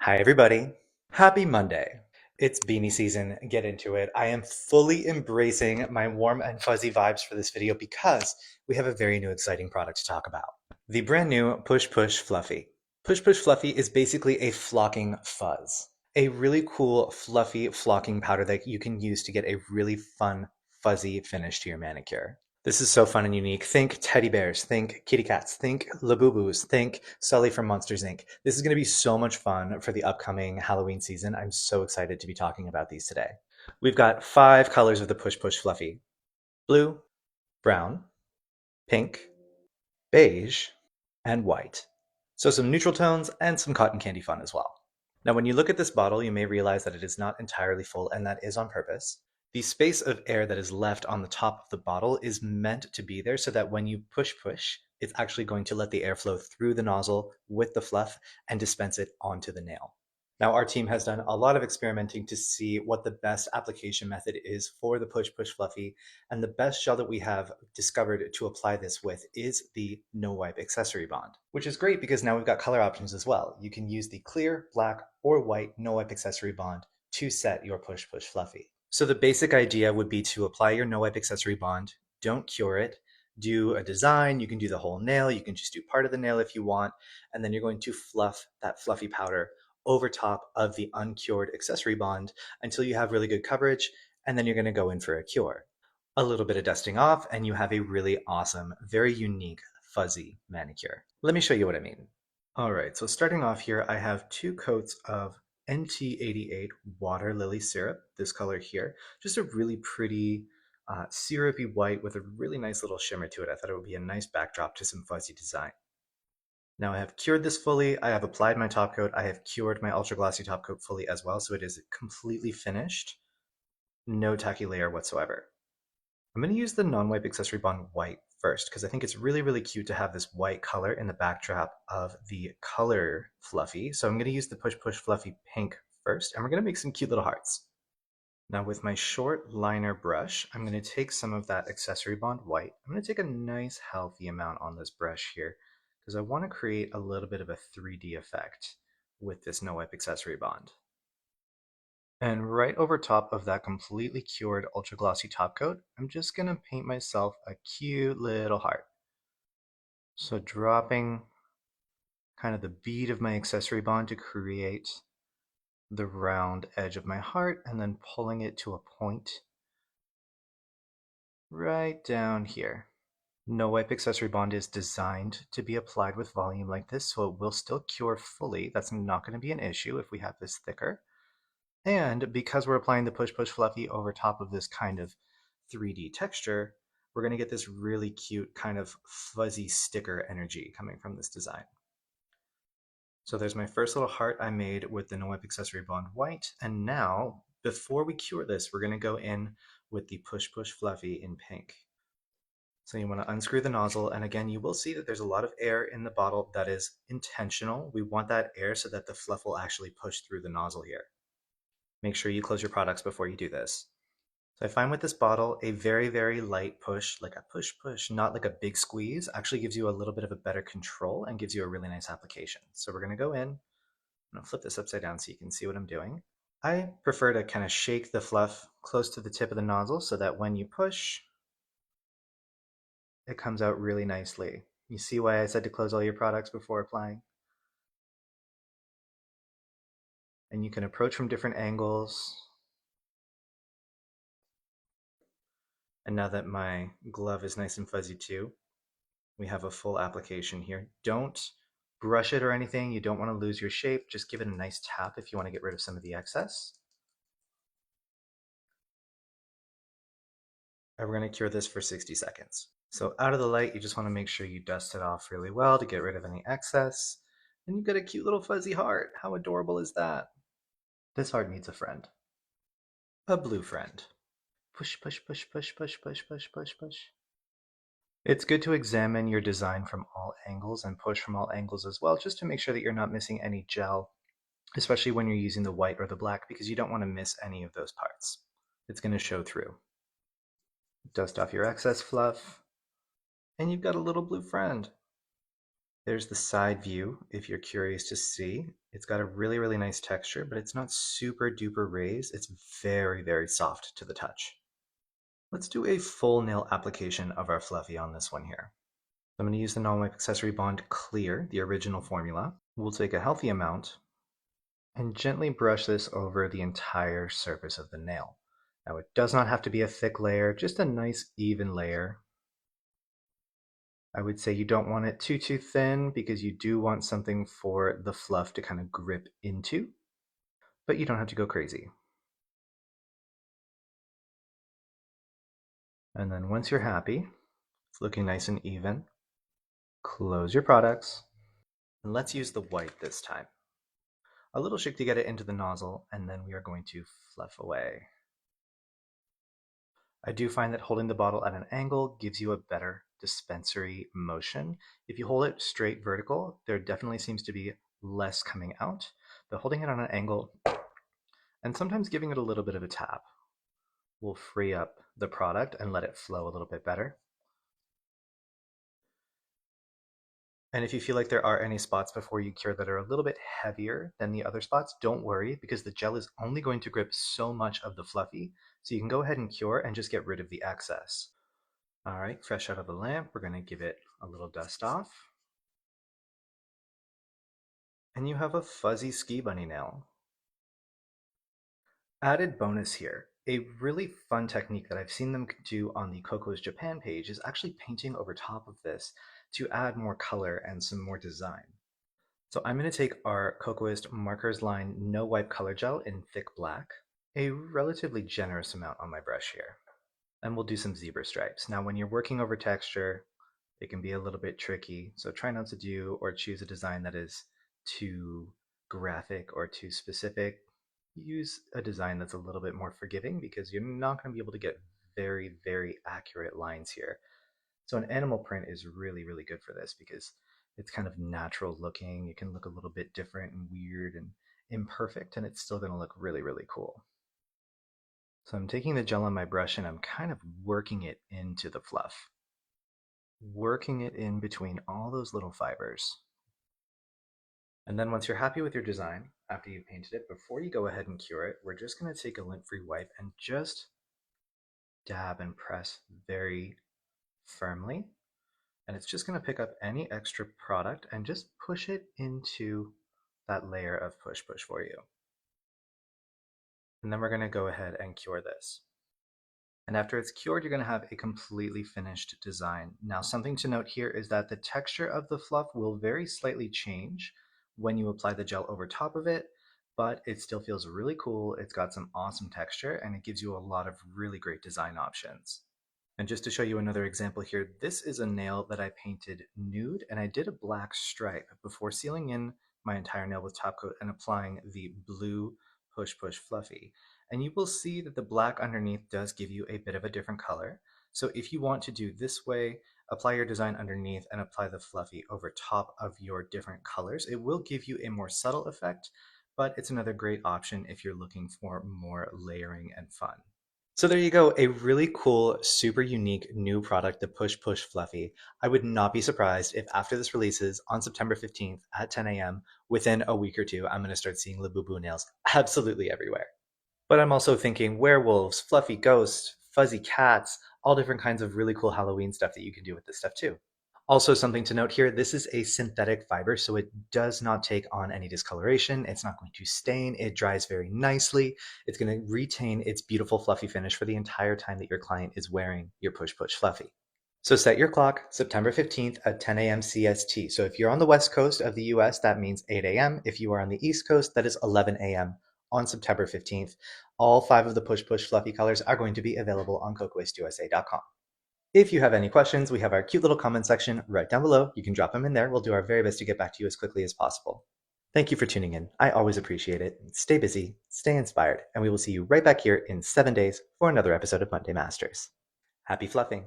Hi, everybody. Happy Monday. It's beanie season. Get into it. I am fully embracing my warm and fuzzy vibes for this video because we have a very new exciting product to talk about. The brand new Push Push Fluffy. Push Push Fluffy is basically a flocking fuzz. A really cool, fluffy flocking powder that you can use to get a really fun, fuzzy finish to your manicure. This is so fun and unique. Think teddy bears, think kitty cats, think Labubus, think Sully from Monsters Inc. This is going to be so much fun for the upcoming Halloween season. I'm so excited to be talking about these today. We've got 5 colors of the Push Push Fluffy: blue, brown, pink, beige, and white. So some neutral tones and some cotton candy fun as well. Now, when you look at this bottle, you may realize that it is not entirely full, and that is on purpose. The space of air that is left on the top of the bottle is meant to be there so that when you push, it's actually going to let the air flow through the nozzle with the fluff and dispense it onto the nail. Now, our team has done a lot of experimenting to see what the best application method is for the Push Push Fluffy, and the best gel that we have discovered to apply this with is the No Wipe Accessory Bond, which is great because now we've got color options as well. You can use the clear, black, or white No Wipe Accessory Bond to set your Push Push Fluffy. So the basic idea would be to apply your No Wipe Accessory Bond, don't cure it, do a design, you can do the whole nail, you can just do part of the nail if you want, and then you're going to fluff that fluffy powder over top of the uncured accessory bond until you have really good coverage, and then you're going to go in for a cure. A little bit of dusting off, and you have a really awesome, very unique, fuzzy manicure. Let me show you what I mean. All right, so starting off here, I have 2 coats of NT88 water lily syrup, this color here. Just a really pretty syrupy white with a really nice little shimmer to it. I thought it would be a nice backdrop to some fuzzy design. Now I have cured this fully, I have applied my top coat, I have cured my ultra glossy top coat fully as well, so it is completely finished. No tacky layer whatsoever. I'm going to use the non-wipe accessory bond white first because I think it's really, really cute to have this white color in the backdrop of the color fluffy. So I'm going to use the Push Push Fluffy pink first, and we're going to make some cute little hearts. Now with my short liner brush, I'm going to take some of that accessory bond white. I'm going to take a nice healthy amount on this brush here because I want to create a little bit of a 3D effect with this no wipe accessory bond. And right over top of that completely cured ultra glossy top coat, I'm just going to paint myself a cute little heart. So dropping kind of the bead of my accessory bond to create the round edge of my heart and then pulling it to a point right down here. No wipe accessory bond is designed to be applied with volume like this, so it will still cure fully. That's not going to be an issue if we have this thicker. And because we're applying the Push Push Fluffy over top of this kind of 3D texture, we're going to get this really cute kind of fuzzy sticker energy coming from this design. So there's my first little heart I made with the No Wipe Accessory Bond white. And now, before we cure this, we're going to go in with the Push Push Fluffy in pink. So you want to unscrew the nozzle, and again, you will see that there's a lot of air in the bottle. That is intentional. We want that air so that the fluff will actually push through the nozzle here. Make sure you close your products before you do this. So I find with this bottle, a very, very light push, like a push, not like a big squeeze, actually gives you a little bit of a better control and gives you a really nice application. So we're going to go in. I'm going to flip this upside down so you can see what I'm doing. I prefer to kind of shake the fluff close to the tip of the nozzle so that when you push, it comes out really nicely. You see why I said to close all your products before applying? And you can approach from different angles. And now that my glove is nice and fuzzy too, we have a full application here. Don't brush it or anything. You don't want to lose your shape. Just give it a nice tap if you want to get rid of some of the excess. And we're going to cure this for 60 seconds. So out of the light, you just want to make sure you dust it off really well to get rid of any excess. And you've got a cute little fuzzy heart. How adorable is that? This heart needs a friend. A blue friend. Push, push, push, push, push, push, push, push, push. It's good to examine your design from all angles and push from all angles as well, just to make sure that you're not missing any gel, especially when you're using the white or the black, because you don't want to miss any of those parts. It's going to show through. Dust off your excess fluff, and you've got a little blue friend. There's the side view if you're curious to see. It's got a really, really nice texture, but it's not super duper raised. It's very, very soft to the touch. Let's do a full nail application of our fluffy on this one here. I'm going to use the Non-Wipe Accessory Bond Clear, the original formula. We'll take a healthy amount and gently brush this over the entire surface of the nail. Now it does not have to be a thick layer, just a nice even layer. I would say you don't want it too thin because you do want something for the fluff to kind of grip into, but you don't have to go crazy. And then once you're happy, it's looking nice and even, close your products, and let's use the white this time. A little shake to get it into the nozzle, and then we are going to fluff away. I do find that holding the bottle at an angle gives you a better dispensary motion. If you hold it straight vertical, there definitely seems to be less coming out, but holding it on an angle and sometimes giving it a little bit of a tap will free up the product and let it flow a little bit better. And if you feel like there are any spots before you cure that are a little bit heavier than the other spots, don't worry because the gel is only going to grip so much of the fluffy. So you can go ahead and cure and just get rid of the excess. All right, fresh out of the lamp, we're going to give it a little dust off. And you have a fuzzy ski bunny nail. Added bonus here. A really fun technique that I've seen them do on the Kokoist Japan page is actually painting over top of this to add more color and some more design. So I'm going to take our Kokoist Markers Line No Wipe Color Gel in thick black, a relatively generous amount on my brush here, and we'll do some zebra stripes. Now when you're working over texture, it can be a little bit tricky, so try not to do or choose a design that is too graphic or too specific. Use a design that's a little bit more forgiving because you're not going to be able to get very, very accurate lines here. So an animal print is really, really good for this because it's kind of natural looking. It can look a little bit different and weird and imperfect, and it's still going to look really, really cool. So I'm taking the gel on my brush and I'm kind of working it into the fluff. Working it in between all those little fibers. And then once you're happy with your design, after you've painted it, before you go ahead and cure it, we're just going to take a lint-free wipe and just dab and press very firmly. And it's just going to pick up any extra product and just push it into that layer of push push for you. And then we're going to go ahead and cure this. And after it's cured, you're going to have a completely finished design. Now, something to note here is that the texture of the fluff will very slightly change when you apply the gel over top of it, but it still feels really cool. It's got some awesome texture and it gives you a lot of really great design options. And just to show you another example here, this is a nail that I painted nude and I did a black stripe before sealing in my entire nail with top coat and applying the blue Push Push Fluffy. And you will see that the black underneath does give you a bit of a different color. So if you want to do this way, apply your design underneath and apply the fluffy over top of your different colors. It will give you a more subtle effect, but it's another great option if you're looking for more layering and fun. So there you go, a really cool, super unique new product, the Push Push Fluffy. I would not be surprised if after this releases on September 15th at 10 a.m., within a week or two, I'm going to start seeing Labubu nails absolutely everywhere. But I'm also thinking werewolves, fluffy ghosts, fuzzy cats, all different kinds of really cool Halloween stuff that you can do with this stuff too. Also, something to note here, this is a synthetic fiber, so it does not take on any discoloration. It's not going to stain. It dries very nicely. It's going to retain its beautiful fluffy finish for the entire time that your client is wearing your Push Push Fluffy. So set your clock September 15th at 10 a.m. CST. So if you're on the west coast of the US, that means 8 a.m. If you are on the east coast, that is 11 a.m. on September 15th. All 5 of the Push Push Fluffy colors are going to be available on CocoistUSA.com. If you have any questions, we have our cute little comment section right down below. You can drop them in there. We'll do our very best to get back to you as quickly as possible. Thank you for tuning in. I always appreciate it. Stay busy, stay inspired, and we will see you right back here in 7 days for another episode of Monday Masters. Happy fluffing!